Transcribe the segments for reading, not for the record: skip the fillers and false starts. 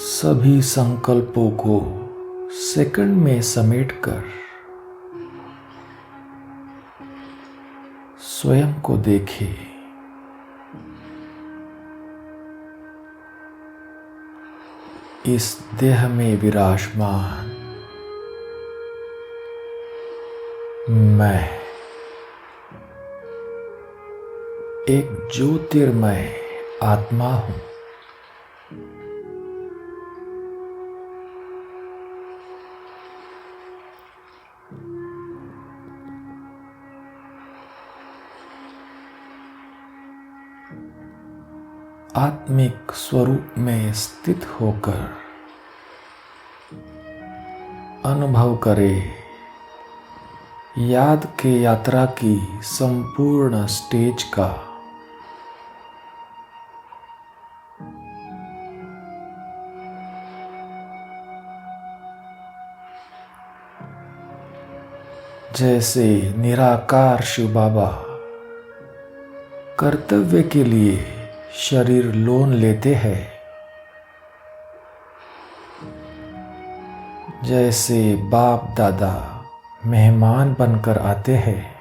सभी संकल्पों को सेकंड में समेटकर स्वयं को देखें। इस देह में विराजमान मैं एक ज्योतिर्मय आत्मा हूं। आत्मिक स्वरूप में स्थित होकर अनुभव करें याद के यात्रा की संपूर्ण स्टेज का। जैसे निराकार शिव बाबा कर्तव्य के लिए शरीर लोन लेते हैं, जैसे बाप दादा मेहमान बनकर आते हैं,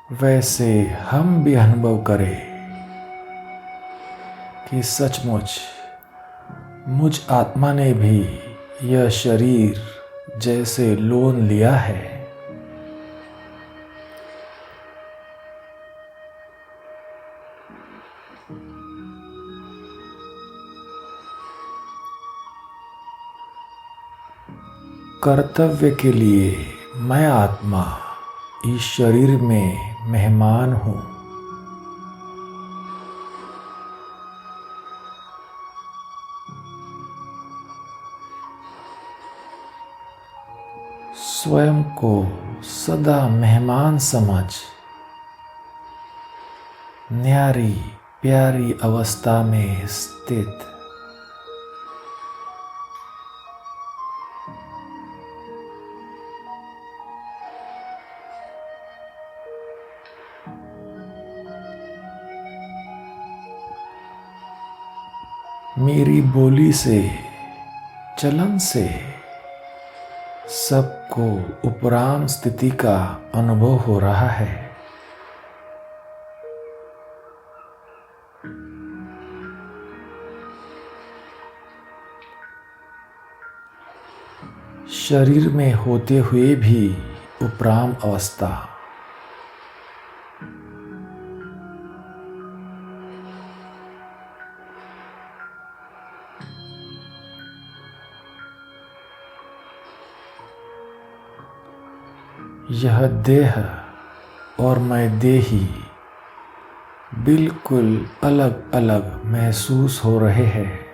वैसे हम भी अनुभव करें कि सचमुच मुझ आत्मा ने भी यह शरीर जैसे लोन लिया है। कर्तव्य के लिए मैं आत्मा इस शरीर में मेहमान हूँ। स्वयं को सदा मेहमान समझ न्यारी प्यारी अवस्था में स्थित मेरी बोली से चलन से सबको उपराम स्थिति का अनुभव हो रहा है। शरीर में होते हुए भी उपराम अवस्था। यह देह और मैं देही बिल्कुल अलग अलग महसूस हो रहे हैं।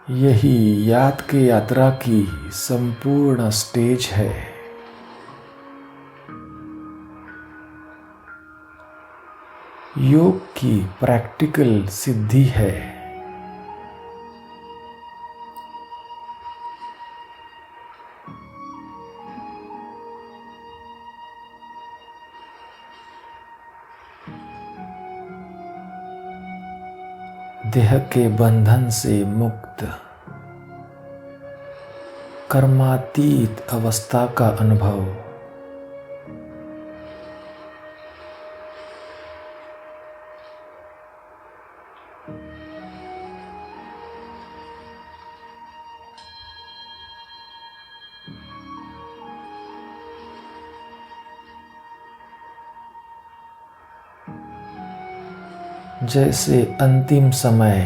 यही याद के यात्रा की संपूर्ण स्टेज है। योग की प्रैक्टिकल सिद्धि है। देह के बंधन से मुक्त कर्मातीत अवस्था का अनुभव। जैसे अंतिम समय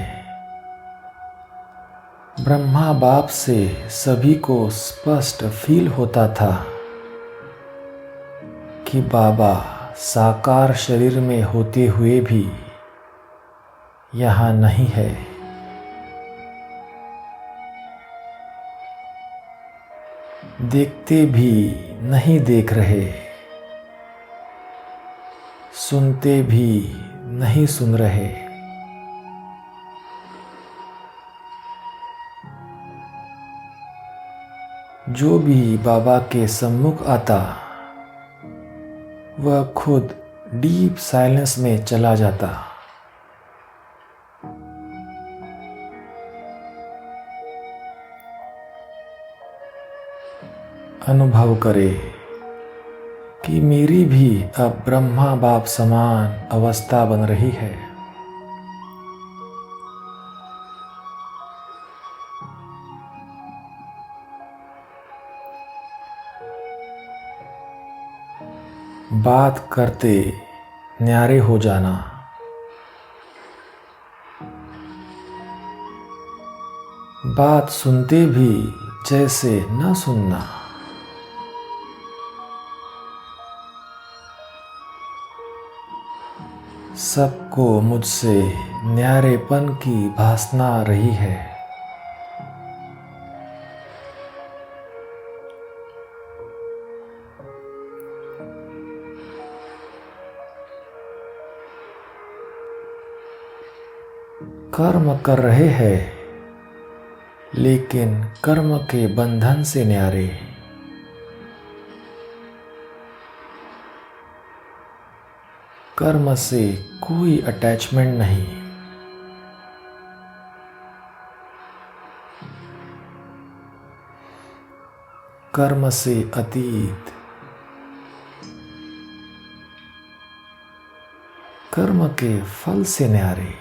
ब्रह्मा बाप से सभी को स्पष्ट फील होता था कि बाबा साकार शरीर में होते हुए भी यहाँ नहीं है। देखते भी नहीं देख रहे, सुनते भी नहीं सुन रहे। जो भी बाबा के सम्मुख आता वह खुद डीप साइलेंस में चला जाता। अनुभव करे कि मेरी भी अब ब्रह्मा बाप समान अवस्था बन रही है। बात करते न्यारे हो जाना, बात सुनते भी जैसे न सुनना। सबको मुझसे न्यारेपन की भासना रही है। कर्म कर रहे हैं लेकिन कर्म के बंधन से न्यारे। कर्म से कोई अटैचमेंट नहीं। कर्म से अतीत, कर्म के फल से न्यारे।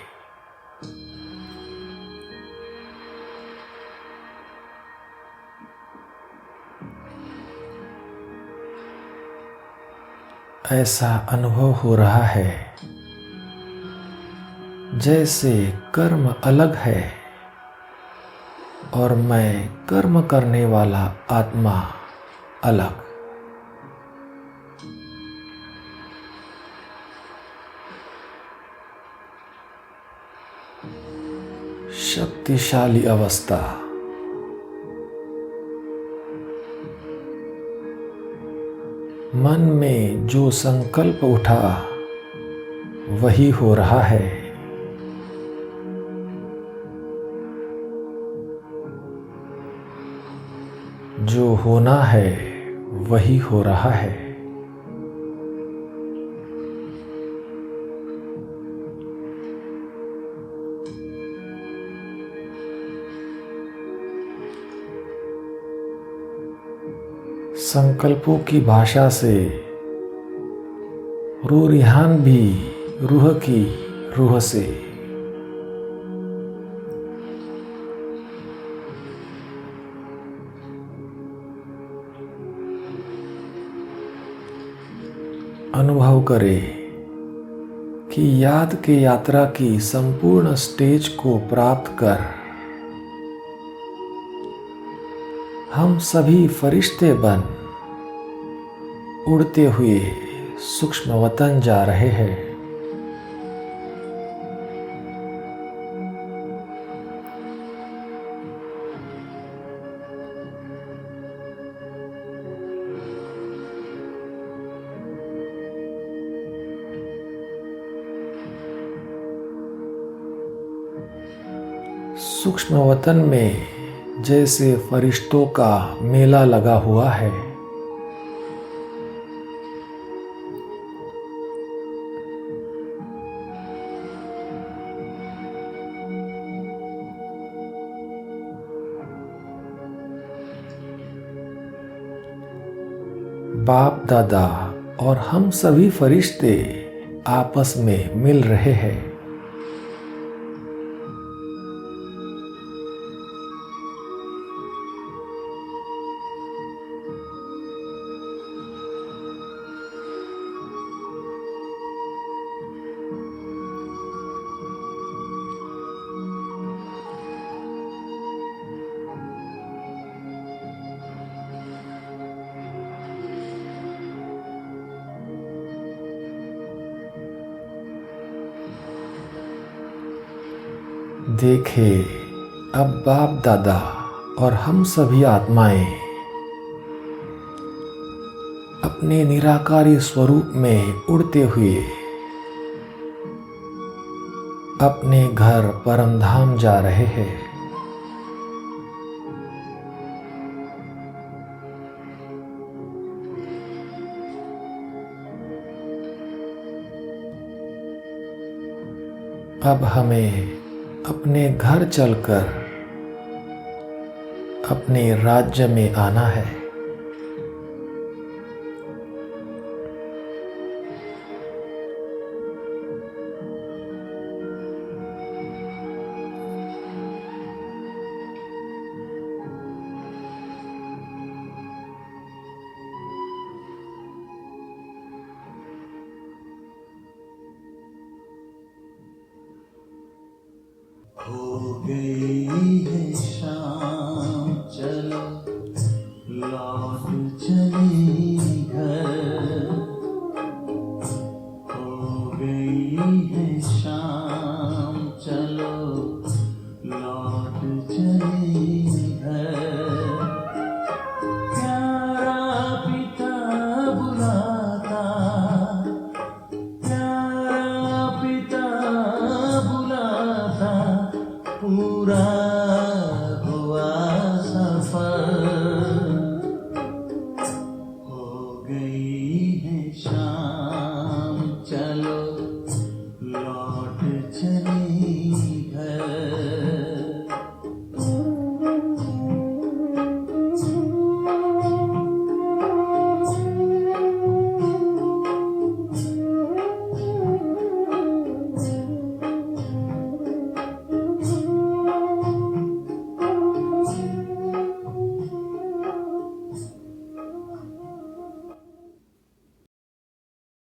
ऐसा अनुभव हो रहा है जैसे कर्म अलग है और मैं कर्म करने वाला आत्मा अलग। शक्तिशाली अवस्था। मन में जो संकल्प उठा वही हो रहा है। जो होना है वही हो रहा है। संकल्पों की भाषा से रूरिहान भी रूह की रूह से। अनुभव करे कि याद के यात्रा की संपूर्ण स्टेज को प्राप्त कर हम सभी फरिश्ते बन उड़ते हुए सूक्ष्म वतन जा रहे हैं। सूक्ष्म वतन में जैसे फरिश्तों का मेला लगा हुआ है। बाप दादा और हम सभी फरिश्ते आपस में मिल रहे हैं। देखे अब बाप दादा और हम सभी आत्माएं अपने निराकारी स्वरूप में उड़ते हुए अपने घर परमधाम जा रहे हैं। अब हमें अपने घर चलकर अपने राज्य में आना है। हो गई है शाम, चलो लौट चले घर। हो गई है शाम, चलो लौट चले घर। प्यारा पिता बुलाता, प्यारा पिता बुलाता, पूरा